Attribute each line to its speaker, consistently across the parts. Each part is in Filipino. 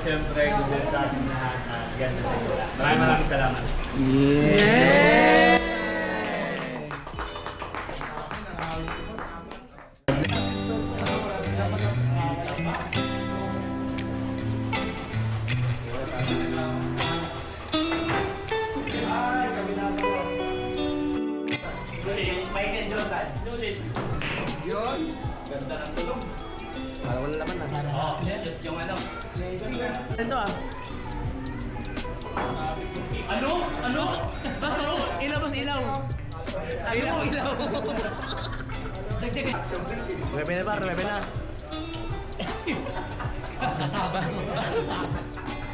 Speaker 1: syempre, good luck sa ating lahat. Ganda sa inyo. Maraming salamat.
Speaker 2: Yeah!
Speaker 1: Michael Jordan. Yun. Ganda ng tulong.
Speaker 2: Para wala laman na.
Speaker 1: Oo, shoot yung ano.
Speaker 2: Ito ah.
Speaker 1: Ano? Ano?
Speaker 2: Bas, ilaw, bas, ilaw. Ilaw, ilaw. Wepe na par, wepe na.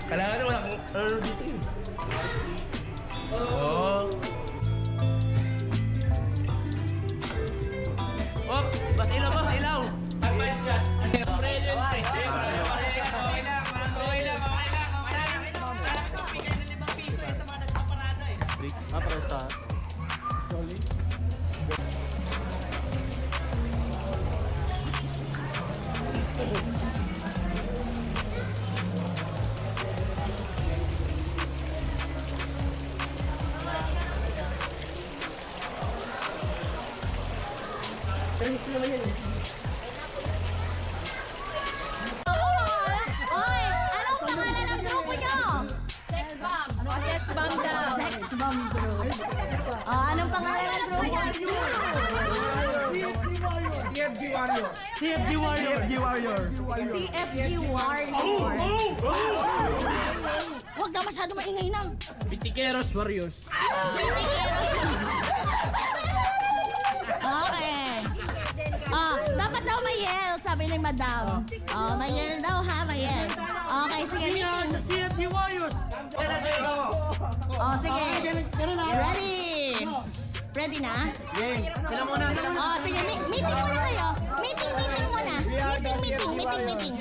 Speaker 2: Kailangan na wala kung ano dito eh. Oh. Oh, bas ilaw, bas, ilaw. Presta.
Speaker 3: Oy, anong pangalan ng grupo nyo? Sex Bomb. Sex Bomb daw. Sex Bomb group. Anong pangalan ng grupo?
Speaker 2: CFG Warrior.
Speaker 3: CFG Warrior. Huwag ka masyado maingay nang.
Speaker 2: Bitikeros Warriors.
Speaker 3: Okay. Dapat daw may yell, sabi ni Madam. May yell daw ha, may yell. Okay, sige, meeting.
Speaker 2: CFG Warriors.
Speaker 3: Sige. Ready? Ready na?
Speaker 2: Sila muna.
Speaker 3: Sige, meeting muna kayo. Meeting muna. Meeting.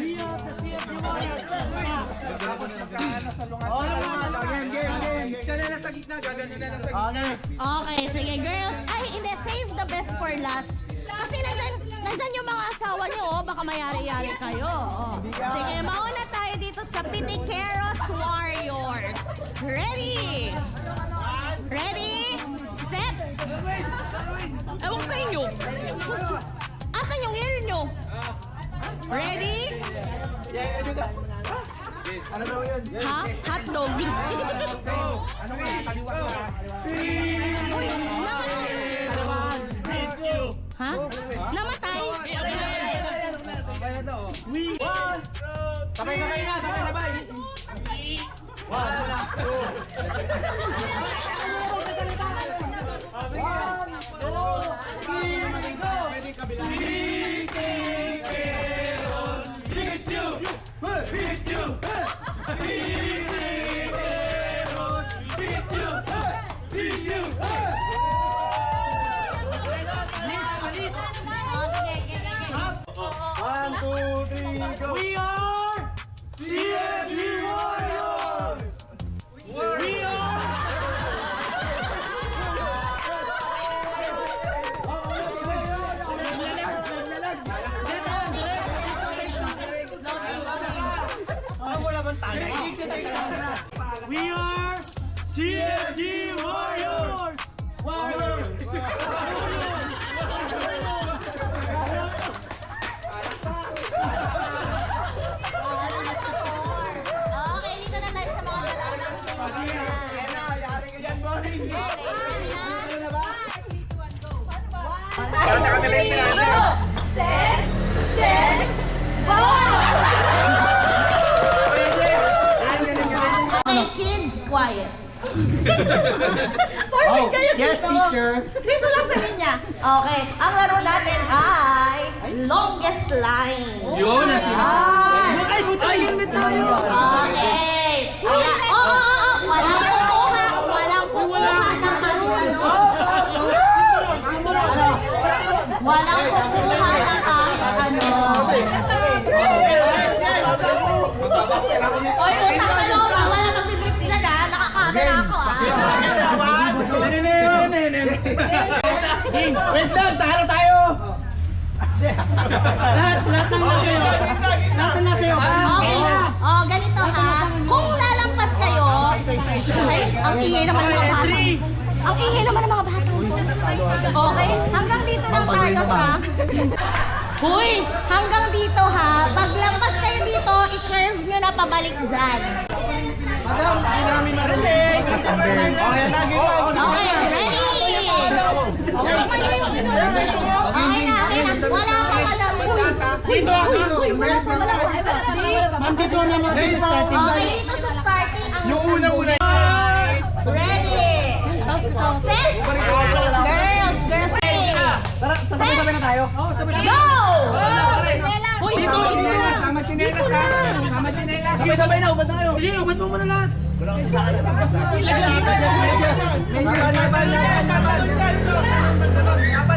Speaker 2: Siya na lang sa gitna, gagano na lang sa gitna.
Speaker 3: Okay, sige girls. Ay, hindi, save the best for last. Kasi nandyan yung mga asawa niyo, baka mayari-yari kayo. Sige, mauna tayo dito sa Pitikeros Warriors. Ready? Ready? Set? Ewan ko sa inyo. Asan yung yell nyo? Ready?
Speaker 2: Ano daw yun?
Speaker 3: Ha? Hotdog.
Speaker 2: Ano nga? Kaliwa ka.
Speaker 3: Uy, namatay. Ha? Namatay?
Speaker 2: Sabay na, sabay. 1, 2, 3, go! We are CFG Warriors! We are CFG Warriors!
Speaker 3: Okay, dito na tayo sa mga dalagang
Speaker 2: Nasa kanila yung pinasa.
Speaker 3: Okay, kids, quiet.
Speaker 4: Oh, yes, teacher.
Speaker 3: Dito lang sa linya. Okay, ang laro natin ay longest line.
Speaker 2: Yun,
Speaker 3: Ay,
Speaker 2: butay helmet tayo.
Speaker 3: okay. Walang kukuha ng kahit ano. Walang kukuha ng kahit ano. Oy, utang na loob. Wala mag-trip dyan ha. Nakakabera ako ha.
Speaker 2: Wait lang, talo tayo.
Speaker 3: Okay. Oh, ganito ha. Kung lalampas kayo, ay, ang ingay naman ng mga bata. Ang ingay naman ng mga bata. Okay, hanggang dito lang tayo sa... Huy, hanggang dito ha. Paglampas kayo dito, i-curve nyo na pabalik dyan.
Speaker 2: Madam, hindi namin marinig.
Speaker 3: Okay, ready? Okay na. Wala pa, madam.
Speaker 2: Dito ako.
Speaker 3: Wala pa.
Speaker 2: Ma'am, dito naman dito starting.
Speaker 3: Okay, dito sa starting ang...
Speaker 4: Yung una.
Speaker 3: Ready? Set! Girls,
Speaker 2: Sabay na tayo. Oo, sabay
Speaker 3: go!
Speaker 2: Hoy, dito. Sama chinelas ha. Sama chinelas. Sige, sabay na. Ubad na kayo. Sige, ubad mo muna lahat.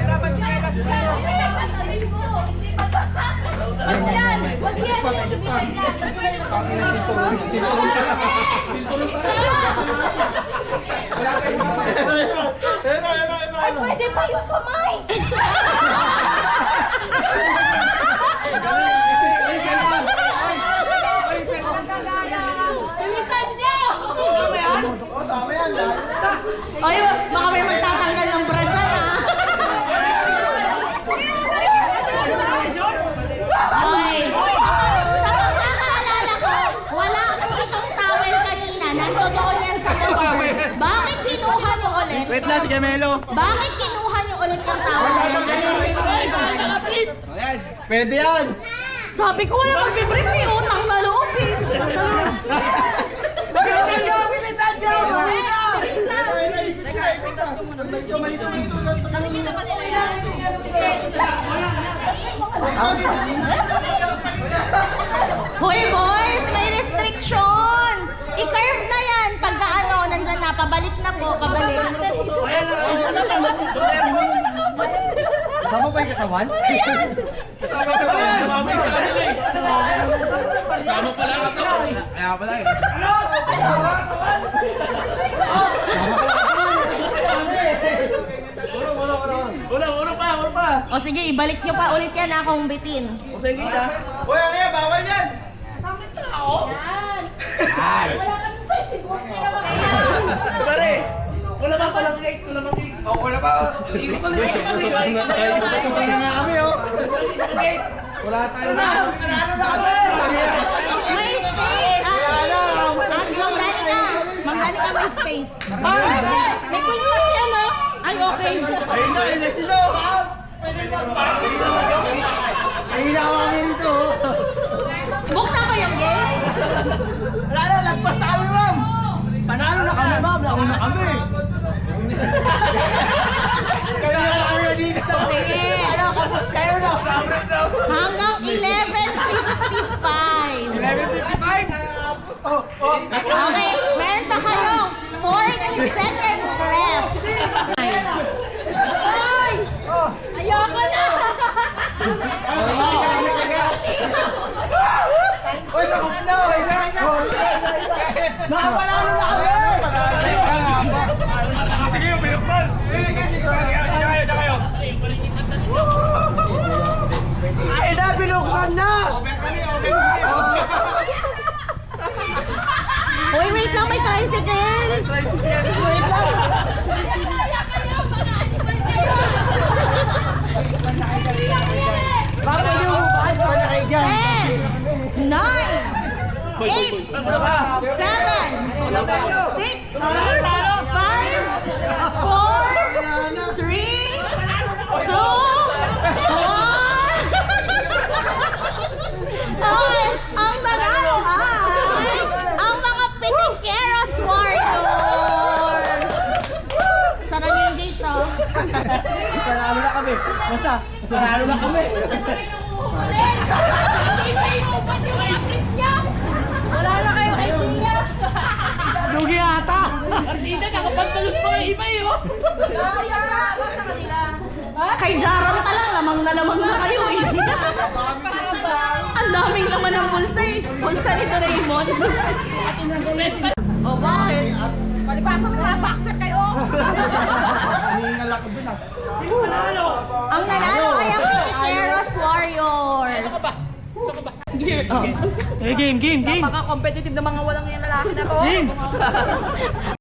Speaker 2: Dapat chinelas.
Speaker 3: Ay, pwede pa yung kamay!
Speaker 5: Bilisan niyo!
Speaker 3: Ay, baka may magtatanggal ng bra dyan, ha? Ay, sa pagkakaalala ko, wala akong itong towel kanina. Nandoon yan sa motor. Bakit kinuha niyo ulit?
Speaker 2: Wait lang, sige Melo.
Speaker 3: Bakit kinuha niyo ulit yung towel na yan? Alisin niyo.
Speaker 4: Pwede yan.
Speaker 3: Sabi ko, wala mag-brief eh. Utang na loob eh.
Speaker 2: Bilisan niyo!
Speaker 3: Hoy boys, may restriction. I-curve na yan. Pagka ano, nandyan na, pabalik na po, pabalik.
Speaker 4: Tama ba yung katawan?
Speaker 2: Sama pala ako. Kaya pala eh. Ulo pa.
Speaker 3: O sige, ibalik nyo pa ulit yan ha, kung bitin.
Speaker 2: O sige ka.
Speaker 4: Uy, ano yan? Bawal yan!
Speaker 5: Yan! Wala kami choice, siguro sila mga
Speaker 2: Pare, wala pa palang gate. Oh, wala pa. Hindi ko
Speaker 4: Pasok na nga kami, oh.
Speaker 2: gate.
Speaker 4: Wala tayo na.
Speaker 2: Ano na kami?
Speaker 3: May space! Mang Dani ka may space.
Speaker 5: May quick pass yan, no?
Speaker 3: Ay, okay.
Speaker 4: Ayun na sila. Ayun na kami dito, oh.
Speaker 3: Buksan ko yung gate.
Speaker 4: Wala na, lagpas na kami, ma'am. Panalo na kami, ma'am. Lako na kami. Kayo na kami dito.
Speaker 3: Sige.
Speaker 4: Ano, kapos kayo na.
Speaker 3: Hanggang 11:55.
Speaker 4: 11:55?
Speaker 3: Okay, meron pa kayong 40 seconds left.
Speaker 5: Ay! Ayoko na!
Speaker 4: Uy, sakop na. Nakapanalo na kami.
Speaker 1: Sige, binuksan! Kayo.
Speaker 4: Ay na, binuksan na.
Speaker 3: Uy, wait lang, may tricycle. Wait lang.
Speaker 5: Kaya kayo! Mga animal kayo!
Speaker 4: Bakit hindi mo bakit pa na kayo dyan?
Speaker 3: 10, 9, 8, 7, 6, 5, 4, 3, 2, 1. Okay, ang nanalo ay ang mga Pitikeros Warriors. Sara niyo yung gate, oh.
Speaker 4: Panalo na kami. Basta, panalo na kami.
Speaker 5: Wala na kayong idea!
Speaker 2: Lugi ata.
Speaker 5: Partida, nakapagtalog pa kayo iba yun! Kaya! Basta kanila!
Speaker 3: Kay Jaram ta lang, lamang na kayo eh. Ang daming laman ng bulsa eh. Bulsa ni Doraemon. O bakit? Palipasa mo yung mga boxer kayo.
Speaker 4: Hihingal ako dun, ah.
Speaker 3: Ang nanalo ay ang Pitikeros
Speaker 2: Game.
Speaker 5: Napaka-competitive ng mga walang yung lalaki na to.